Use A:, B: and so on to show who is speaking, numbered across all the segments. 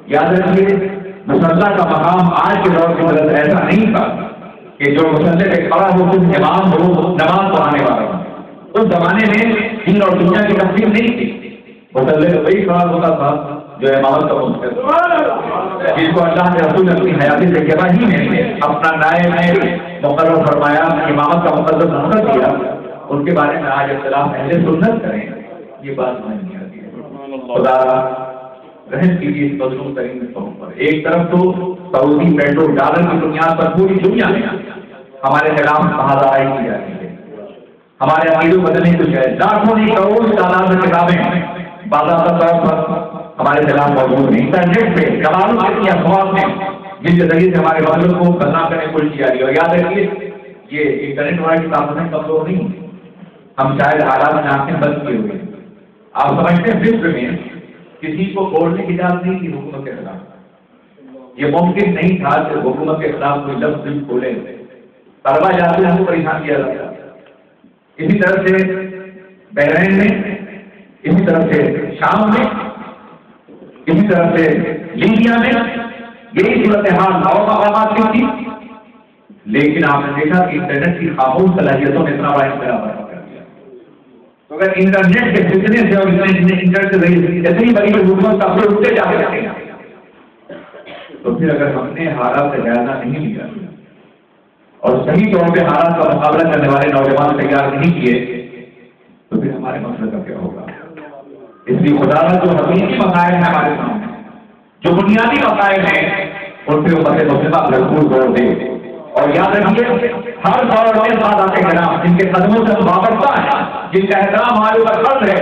A: یاد رکھیے مصلی کا مقام آج کے دور کی طرح ایسا نہیں تھا کہ جو مصلی پہ کھڑا ہو صرف امام ہو نماز پڑھانے والا ہو. اس زمانے میں دین اور دنیا کی تقسیم نہیں تھی. مصلی پہ وہی کھڑا ہوتا تھا جو امامت کا مستحق جس کو اللہ کے رسول نے اپنی حیاتی سے گواہی میں اپنا نائب مقرر فرمایا, امامت کا مقرر نمبر دیا. ان کے بارے میں آج اختلاف اہل سنت کریں یہ بات نہیں آتی ہے. خدا رحم کیجیے اس مظلوم ترین قوم پر. ایک طرف تو سعودی پیٹرول ڈالر کی بنیاد پر پوری دنیا میں ہمارے خلاف مہادارائی کی جاتی ہے, ہمارے عقیدے بدلنے کی ہے. لاکھوں نہیں کروڑ تعداد میں کتابیں باضابطہ طور پر ہمارے خلاف موجود ہیں. انٹرنیٹ پہ کمالوں کی افواہ میں جن کے ذریعے سے ہمارے مطلب کو بدنام کرنے کی کوشش کی جا رہی ہے. اور یاد رکھیے یہ انٹرنیٹ والی طاقتیں کمزور نہیں, ہم شاید حالات میں آنکھیں بند کیے ہوئے. آپ سمجھتے ہیں فکر میں کسی کو بولنے کی اجازت نہیں تھی حکومت کے خلاف. یہ ممکن نہیں تھا کہ حکومت کے خلاف کوئی لفظ دل کھولے. طلبا جاتے ہم کو پریشان کیا جاتا. اسی طرح سے بحرین میں, اسی طرح سے شام میں, اسی طرح سے لیبیا میں یہی صورتحال اور مقامات کی تھی. لیکن آپ نے دیکھا کہ انٹرنیٹ کی خاموش صلاحیتوں نے اتنا بڑا انقلاب کر دیا. تو اگر انٹرنیٹ کے فتنے سے اور انٹرنیٹ سے اتنی بڑی حکومت کا پھر اٹھتے جا رہے ہیں, تو پھر اگر ہم نے حالات سے جائزہ نہیں لیا اور صحیح طور پہ حالات کا مقابلہ کرنے والے نوجوان تیار نہیں کیے تو پھر ہمارے مسئلے کا کیا ہوگا. اس لیے خدا جو حقیقی مسائل ہیں ہمارے سامنے, جو بنیادی مسائل ہیں, ان پہ امت مسلمہ بھرپور زور دے. اور یاد رکھیے ہر دور میں سادات کرام جن کے قدموں سے وابستہ ہے, جن کا احترام ہمارے اوپر فرض ہے,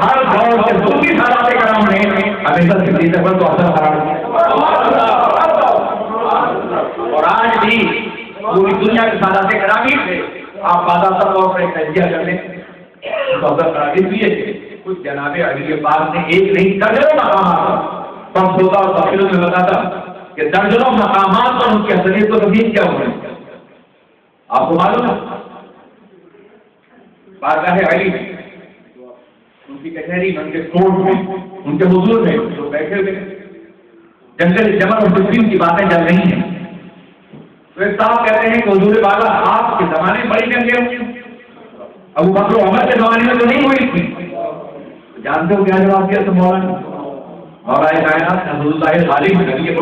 A: ہر دور کے دوسری سادات کرام نے ہمیشہ زندگی پر تو اثر پڑا. اور آج بھی پوری دنیا کے سادات کرامی سے آپ باضابطہ طور پر ایک تجزیہ کر لیں تو اثر پڑا. اس لیے کچھ جناب علی پاک نے ایک نہیں درجنوں مقامات پر ہوتا اور تفصیلوں میں بتاتا کہ درجنوں مقامات پر ان کی اصلیت کو تبدیل کیا ہو رہی ہے. آپ کو معلوم ہے بارگاہ علی میں, ان کی کچہری میں, ان کے کورٹ میں, ان کے حضور میں جو بیٹھے ہوئے جنگل جمل اور تسلیم کی باتیں چل رہی ہیں, تو ایک صاحب کہتے ہیں کہ حضور بالا آپ کے زمانے میں بڑی جنگیں ہوئی, ابو بکر و عمر کے زمانے میں تو نہیں ہوئی تھی. جانتے ہو کیا جواب دیا؟ تو مولا کائنات حضور ظاہر غالب نبی کے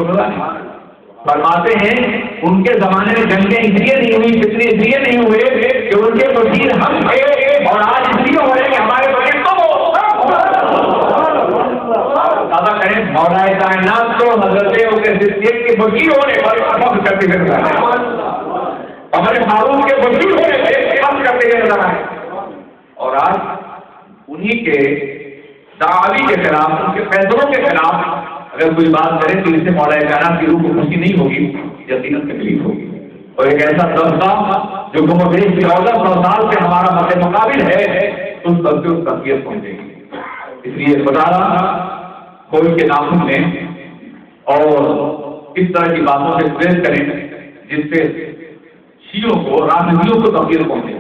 A: فرماتے ہیں ان کے زمانے میں جنگیں اس لیے نہیں ہوئی, فتنے اس لیے نہیں ہوئے کہ ان کے وزیر ہم تھے, اور آج اس لیے ہو رہے کہ ہمارے وزیر تو دادا کہیں مولا کائنات کو حضرت صدیق کے وزیر ہونے پر فخر کرتے ہوئے نظر آئے, ہمارے معروف کے وزیر ہونے سے فخر کرتے ہوئے نظر آئے. اور آج انہی کے دعوی کے خلاف, ان کے فیصلوں کے خلاف اگر کوئی بات کرے تو اس سے مولا کائنات کی روح کو خوشی نہیں ہوگی, یقیناً تکلیف ہوگی. اور ایک ایسا طبقہ جو گمبد کی 1400 سال سے ہمارا مد مقابل ہے, اس طبقے کو تقویت پہنچے گی. اس لیے خدا کوئی کے ناموں میں اور اس طرح کی باتوں سے گریز کریں جس سے شیعوں کو, رافضیوں کو تقویت پہنچے.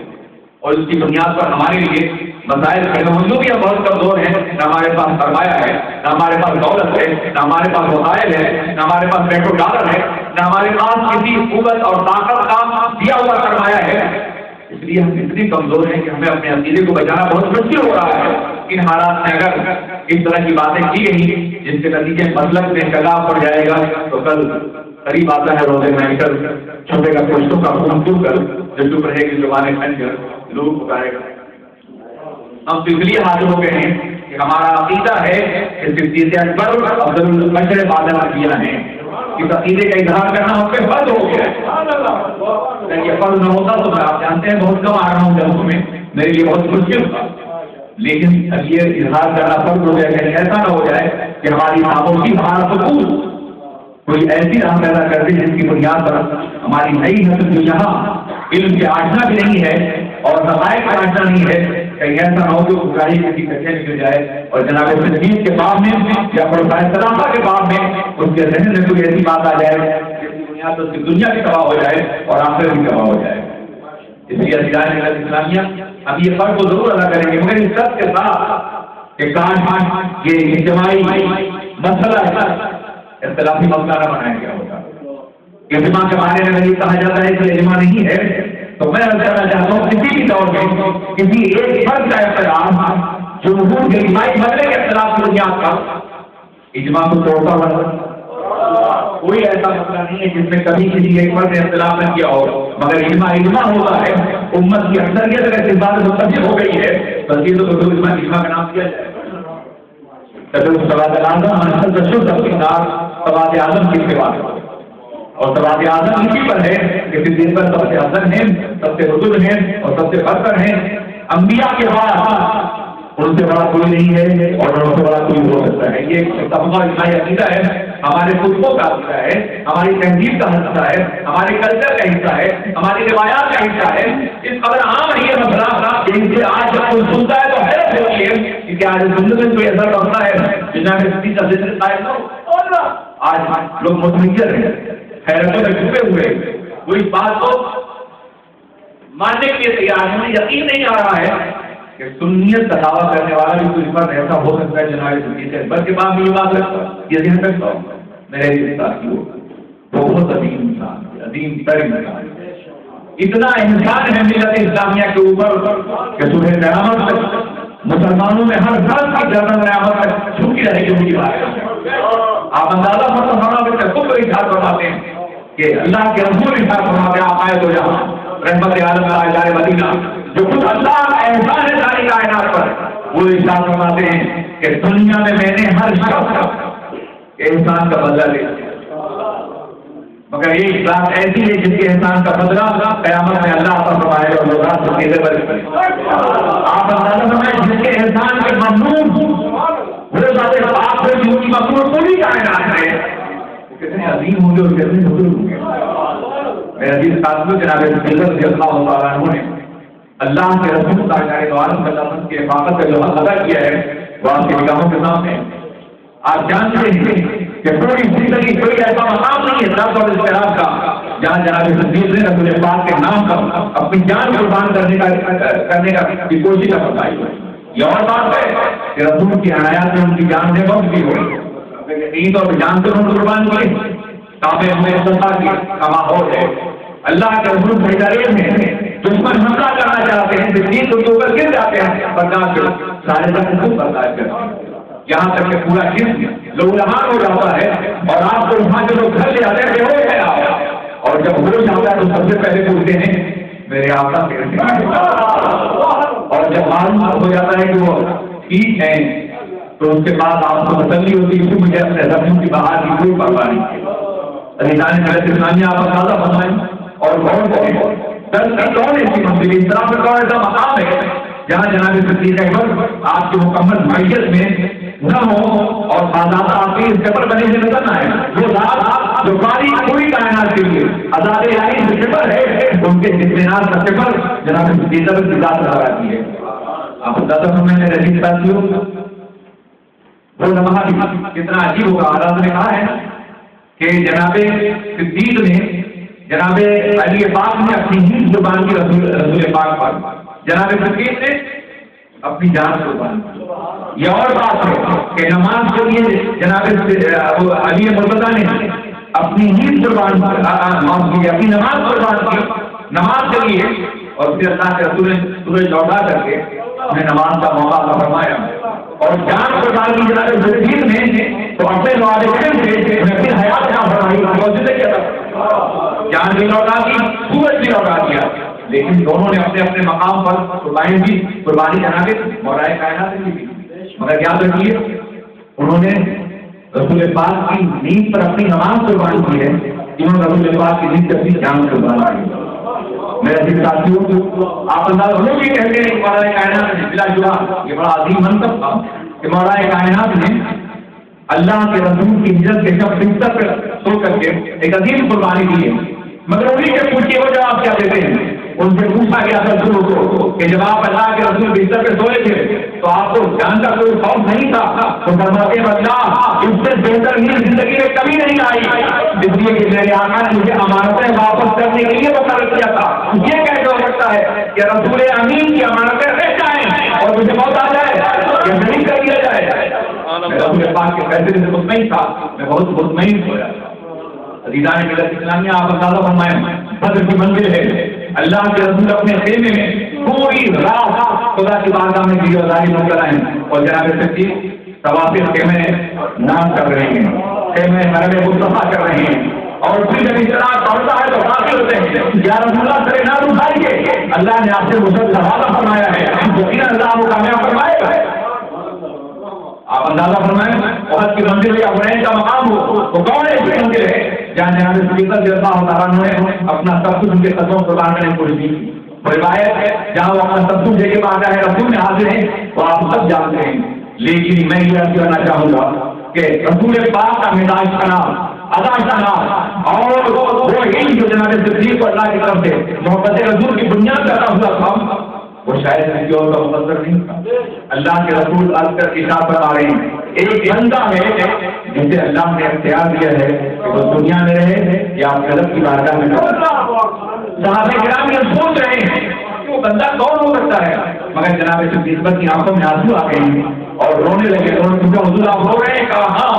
A: اور اس کی بنیاد پر ہمارے لیے مسائل جو بھی بہت کمزور ہیں, نہ ہمارے پاس سرمایہ ہے, نہ ہمارے پاس دولت ہے, نہ ہمارے پاس وسائل ہے, نہ ہمارے پاس پیٹرول ڈالر ہے, نہ ہمارے پاس کسی قوت اور طاقت کا دیا ہوا سرمایہ ہے. اس لیے ہم اتنی کمزور ہیں کہ ہمیں اپنے عقیدے کو بچانا بہت مشکل ہو رہا ہے. ان حالات میں اگر اس طرح کی باتیں کی گئی جن کے نتیجے مسلک میں انقلاب پڑ جائے گا تو کل قریب آتا ہے روزے محشر, چھوٹے کا پوشتوں کا خون دور کر جو چپ رہے گی زبانیں کھن کر لوگ پکارے گا. ہم تو اس لیے حاضر ہو گئے ہیں کہ ہمارا عقیدہ ہے کہ صدیق اکبر افضل البشر بعد الانبیاء ہیں. اس عقیدے کا اظہار کرنا ہم پہ فرض ہو گیا ہے. اگر یہ فرض نہ ہوتا تو میں آپ جانتے ہیں بہت کم آ رہا ہوں جلسوں میں, میرے لیے بہت مشکل تھا. لیکن اب یہ اظہار کرنا فرض ہو جائے, کہیں ایسا نہ ہو جائے کہ ہماری خاموشی ہمارا سکون کوئی ایسی راہ پیدا کر دے جس کی بنیاد پر ہماری نئی نسل جو یہاں علم کے آشنا بھی نہیں ہے اور حقائق کا آشنا نہیں ہے, کہیں ایسا نہ ہو کہ گاڑی کسی کچے نکل جائے اور جناب صدیق کے باب میں یا پروفیسر سلامہ کے باب میں اس کے ذہن میں کوئی ایسی بات آ جائے جس کی بنیاد پر اس کی دنیا بھی تباہ ہو جائے اور آخرت بھی تباہ ہو جائے. اس لیے اسلامیہ اب یہ فرق کو ضرور ادا کریں گے, مگر اس سب کے ساتھ کہ کاش یہ اجتماعی مسئلہ ہے, اختلافی مسئلہ نہ بنایا گیا ہوتا. اجماع کے بارے میں یہ کہا جاتا ہے کہ اجماع نہیں ہے، تو میں کہنا چاہتا ہوں کسی بھی طور میں کسی ایک فرد کا اختلاف جمہور کے اجماعی مسئلے کے اختلاف کی بنیاد پر اجماع کو توڑتا ہوا کوئی ایسا مسئلہ نہیں ہے جس میں کبھی کسی ایک فرد نے اختلاف نہ کیا ہو، مگر اجماع ہوتا ہے. امت کی اکثریت اگر اس بات متفق ہو گئی ہے تو اجماع کا نام دیا جائے. سواد اعظم کی سوا اور سواد اعظم اسی پر ہے کہ دن پر سب سے افضل ہیں، سب سے بزرگ ہیں اور سب سے برتر ہیں. انبیاء کے بعد ان سے بڑا کوئی نہیں ہے اور ان سے بڑا کوئی ہو سکتا ہے. یہ ایک اجماعی عقیدہ ہے، ہمارے خطبوں کا حصہ ہے، ہماری تہذیب کا حصہ ہے، ہمارے کلچر کا حصہ ہے، ہماری روایات کا حصہ ہے. اس قدر عام ہے یہ مسئلہ کہ ان سے آج جب کوئی سنتا ہے تو حیرت ہوتی ہے کہ آج سننے میں کوئی اثر پڑتا ہے جناب صدیق کا ذکر قائم نہ ہو. آج لوگ متنجر ہیں، حیرتوں میں ڈوبے ہوئے، وہ اس بات کو ماننے کے لیے تیار ہیں. یقین نہیں آ رہا ہے کہ سنیت کا دعویٰ کرنے والا بھی کوئی پر ایسا ہو سکتا ہے جناب صدیق ہے. بلکہ بعد میں یہ بات رکھتا یہ ذہن رکھتا ہوں میرے ساتھیوں، بہت عظیم انسان، عظیم تر انسان، اتنا احسان ہے ملت اسلامیہ کے اوپر کہ صبح قیامت تک مسلمانوں میں ہر فرد کی گردن قیامت تک جھکی رہے گی ان کی بات. آپ اندازہ فرماتے ہیں، خود ارشاد فرماتے ہیں کہ اللہ کے رسول ارشاد فرماتے ہیں، آقائے دو جہاں رحمت عالم تاجدار مدینہ جو خود اللہ کا احسان ہے ساری کائنات پر، وہ ارشاد فرماتے ہیں کہ دنیا میں میں نے ہر شخص کا احسان کا بدلہ لیا، مگر ایک ذات ایسی ہے جس کے احسان کا بدلہ قیامت میں اللہ پر فرمائے اور لوگ آپ اندازہ فرمائیں جس کے احسان کے ممنون وہ ذات آپ سے جن کی مخلوق پوری کائنات ہے کتنے عظیم ہوں گے اور کتنے بزرگ ہوں گے. میرے عزیز ساتھیوں، جناب صدیق رضی اللہ تعالیٰ عنہ نے اللہ کے رسول تاجدار عالم صلی اللہ علیہ وسلم کی حفاظت کا جو ادا کیا ہے وہ آپ کی نگاہوں کے سامنے. آپ جانتے ہیں کہ پوری زندگی کوئی ایسا مقام نہیں ہے درد اور اضطراب کا جہاں جناب صدیق نے رسول پاک کے نام کا اپنی جان قربان کرنے کا کی کوشش نہ بتائی. یہ اور بات ہے کہ رسول کی عنایات میں ان کی جان نے وقت بھی ہوئی، عید اور جان سے انہوں قربان کیے تاکہ ہمیں سزا کی کا ماحول ہے. اللہ کے رسول بھیجارے میں دشمن حملہ کرنا چاہتے ہیں، دین کو تو کر گر جاتے ہیں، برداشت کر سارے تک خود برداشت کرتے ہیں یہاں تک کہ پورا جسم لہو لہان ہو جاتا ہے اور آپ کو وہاں جو لوگ گھر لے آتے ہیں بے ہوش ہے آپ، اور جب ہوش آتا ہے تو سب سے پہلے پوچھتے ہیں میرے آقا کیسے ہیں، اور جب معلوم ہو جاتا ہے کہ وہ ٹھیک ہیں تو اس کے بعد آپ کو تسلی ہوتی ہے کہ مجھے اپنے رسم کی بہار کی کوئی پرواہ نہیں. عزیزان ملت اسلامیہ آپ اندازہ فرمائیں اور غور کریں دس کون ایسی منزل اس طرح کا ایسا مقام ہے جہاں جناب صدیق اکبر آپ کی مکمل معیت میں نہ ہو اور باضابطہ آپ کے اس پیپر بنے ہوئے نظر نہ آئے. وہ ذات جو پوری کائنات کے لیے آزاد یعنی جو پیپر ہے ان کے اطمینان کا پیپر جناب صدیق اکبر کی ذات نظر آتی ہے. آپ اندازہ فرمائیں میرے عزیز ساتھیوں، وہ لمحہ کتنا عجیب ہوگا. حضرت نے کہا ہے کہ جناب صدیق نے جناب علی پاک نے اپنی ہی زبان کی رسول پاک پر جناب صدیق نے اپنی جان قربان کی. یہ اور بات ہے کہ نماز کے لیے جناب علی مرتضیٰ نے اپنی ہی قربان کی، اپنی نماز قربان کی نماز کے لیے، اور پھر اللہ کے رسول نے سورج لوٹا کر کے انہیں نماز کا موقع عطا فرمایا اور جان قربان کی جناب صدیق نے تو اپنے والدین سے انہیں پھر حیات نہ فرمائی، جان بھی لوٹا دی، سورج بھی لوٹا دیا، لیکن دونوں نے اپنے اپنے مقام پر قربانی جناب مولا کائنات کی دی. مگر یاد رکھیے انہوں نے رسول پاک کی نیند پر اپنی نماز قربان کی ہے، انہوں نے رسول پاک کی نیند پر اپنی جان قربان کی. میرے عزیز ساتھیوں، آپ اندازہ ہم لوگ یہ کہتے ہیں کہ مولا کائنات نے بلا شبہ یہ بڑا عظیم منصب تھا کہ مولا کائنات نے اللہ کے رسول کی ہجرت کے شب بستر پر سو کر کے ایک عظیم قربانی دی ہے. مگر انہیں کے پوچھئے وہ جواب کیا دیتے ہیں. ان سے پوچھا گیا تھا رسول کو کہ جب آپ اللہ کے رسول بستر پہ سوئے تھے تو آپ کو جان کا کوئی خوف نہیں تھا؟ تو فرماتے ہیں اللہ اس سے بہتر نیند زندگی میں کبھی نہیں آئی، اس لیے کہ میرے آقا نے مجھے امانتیں واپس کرنے کے لیے مقرر کیا تھا. یہ کیسے ہو سکتا ہے کہ رسول امین کی امانتیں رہ جائیں اور مجھے موت آ جائے یا نہیں کر دیا جائے؟ رسول پاک کے فیصلے سے مطمئن تھا، میں بہت مطمئن ہوا تھا۔ عزیزان ملت اسلامیہ، آپ اندازہ فرمائیں بدر کی منزل ہے، اللہ کے رسول اپنے خیمے میں پوری رات خدا کی بارگاہ میں گریہ زاری ہو کر آئے اور جناب سچی توافر خیمے نام کر رہے ہیں، خیمے حرم مصطفیٰ کر رہے ہیں، اور پھر جب اطلاع پڑتا ہے تو داخل ہوتے ہیں، یا رسول اللہ سر نام اٹھائیے، اللہ نے آپ سے مسلسل حوالہ فرمایا ہے، یقیناً اللہ کو کامیاب فرمائے گا۔ آپ اندازہ فرمائیں بہت کی منزل یا حنین کا مقام ہو، وہ کون ہے ایسی منزل ہے جہاں جناب صدیقہ رضی اللہ تعالیٰ نے اپنا سب کچھ ان کے قدموں کو قربان کرنے کو دی۔ روایت ہے جہاں وہ اپنا سب کچھ دے کے بعد ہے رسول میں حاضر ہیں، وہ آپ سب جانتے ہیں، لیکن میں یہ عرض کرنا چاہوں گا کہ رسول پاک کا مزاج کا نام، ادا کا نام، اور وہ علم جو جناب صدیق کو اللہ کی طرف سے محبت رسول کی بنیاد کرتا ہوا تھا، وہ شاید کسی اور کا مقدر نہیں تھا۔ اللہ کے رسول عرض کر ارشاد فرما رہے ہیں، ایک بندہ ہے جسے اللہ نے اختیار دیا ہے کہ وہ دنیا میں رہے یا غلط کی بارگاہ میں رہے۔ صحابہ کرام یہ سوچ رہے ہیں کہ وہ بندہ کون ہو سکتا ہے، مگر جناب صدیق کی آنکھوں میں آنسو آ گئے ہیں اور رونے لگے۔ انہوں نے پوچھا حضور آپ رو رہے ہیں؟ کہا ہاں،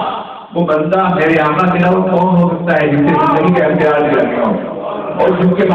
A: وہ بندہ میرے آقا کے علاوہ کون ہو سکتا ہے جسے زندگی کا اختیار دیا گیا ہو اور جن کے